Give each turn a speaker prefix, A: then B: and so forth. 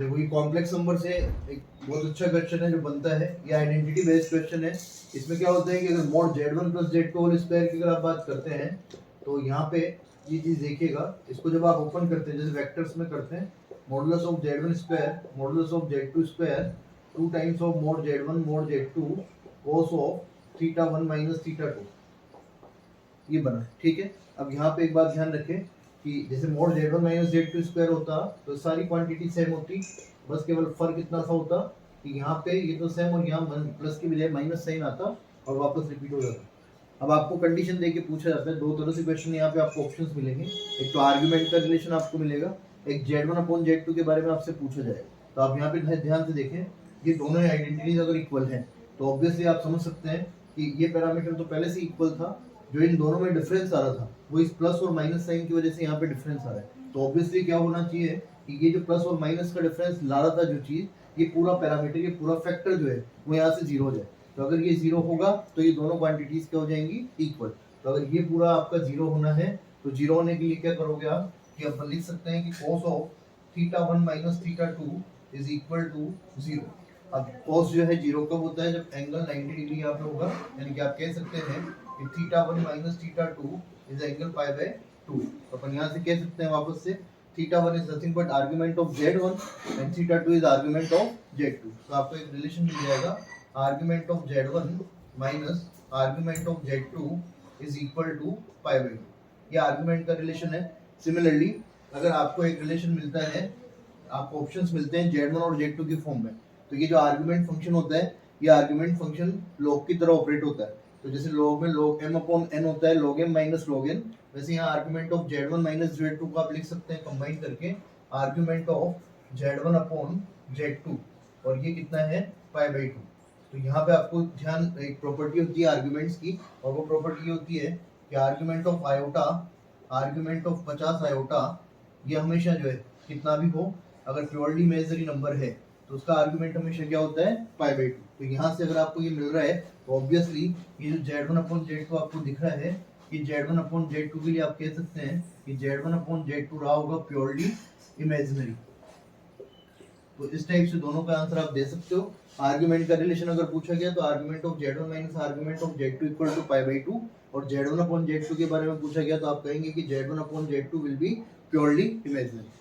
A: देखो ये complex number से एक बहुत अच्छा क्वेश्चन है जो बनता है, ये आइडेंटिटी बेस्ड क्वेश्चन है। इसमें क्या होता है कि अगर mod z1 plus z2 whole square की अगर आप बात करते हैं तो यहाँ पे ये चीज देखिएगा, इसको जब आप ओपन करते हैं जैसे वेक्टर्स में करते हैं, modulus of z1 square modulus of z2 square 2 times of mod z1 mod z2 cos of theta 1 minus theta 2, ये बना। ठीक है, अब यहाँ पे एक बात ध्यान रखें कि जैसे mod z1 minus z2 square होता तो सारी क्वांटिटी सेम होती, बस केवल फर्क इतना सा होता कि यहाँ पे ये तो सेम और यहाँ प्लस की बजाय माइनस साइन आता और वापस रिपीट हो जाता। अब आपको कंडीशन देके पूछा जाता है, दो तरह से क्वेश्चन यहाँ पे आपको ऑप्शंस मिलेंगे, एक तो आर्गुमेंट का रिलेशन आपको मिलेगा, एक z1 अपॉन z2 के बारे में आपसे पूछा जाएगा। तो आप यहाँ पे ध्यान से देखें, ये दोनों आइडेंटिटीज अगर इक्वल हैं तो ऑब्वियसली आप समझ सकते हैं कि ये पैरामीटर तो पहले से इक्वल था, जो इन दोनों में डिफरेंस आ रहा था वो इस प्लस और माइनस साइन की वजह से यहाँ पे डिफरेंस आ रहा है। तो ऑब्वियसली क्या होना चाहिए कि ये जो प्लस और माइनस का डिफरेंस ला रहा था जो चीज, ये पूरा पैरामीटर, ये पूरा फैक्टर जो है वो यहाँ से जीरो हो जाए। तो अगर ये जीरो होगा तो ये दोनों क्वांटिटीज क्या हो जाएंगी, इक्वल। तो अगर ये पूरा आपका जीरो होना है तो जीरो होने के लिए क्या करोगे आप कि आप लिख सकते हैं कि cos of theta 1 minus theta 2 is equal to 0। अब cos जो है जीरो कब होता है, जब एंगल 90 डिग्री यहाँ पे होगा, यानी कि आप कह सकते हैं कि theta 1 minus theta 2 is angle pi by 2। तो अपन यहाँ से कह सकते हैं वापस से theta 1 is nothing but argument of z1 and theta 2 is argument of z2। तो आपको एक रिलेशन मिल जाएगा, argument of z1 minus argument of z2 is equal to pi by 2। ये आर्गुमेंट का रिलेशन है। सिमिलरली अगर आपको एक रिलेशन मिलता है, आपको ऑप्शंस मिलते हैं z1 और z2 की फॉर्म में, तो ये जो आर्गुमेंट फंक्शन होता है, ये आर्गुमेंट फंक्शन log की तरह ऑपरेट होता है। तो जैसे log में log m अपॉन n होता है, log m minus log n, वैसे यहाँ argument of z1 minus z2 को आप लिख सकते हैं कंबाइन करके argument of z1 upon z2, और ये कितना है पाई बाय 2। तो यहाँ पे आपको ध्यान, एक प्रॉपर्टी होती है आर्गुमेंट्स की, और वो प्रॉपर्टी होती है कि argument of iota, argument of 50 iota, ये हमेशा जो है कितना भी हो, अगर प्योरली इमेजिनरी नंबर है तो उसका आर्गुमेंट हमेशा क्या होता है पाई बाय 2। तो यहाँ से अगर आपको ये मिल रहा है तो ऑब्वियसली ये जो z1 अपॉन z2 आपको दिख रहा है कि z1 अपॉन z2 के लिए आप कह सकते हैं कि z1 अपॉन z2 रहा होगा प्योरली इमेजिनरी। तो इस टाइप से दोनों का आंसर आप दे सकते हो। आर्गुमेंट का रिलेशन अगर पूछा गया तो argument of z1 minus argument of z2 equal to pi by 2, और z1 अपॉन z2 के बारे में पूछा गया तो आप कहेंगे कि z1 upon z2 will be purely imaginary.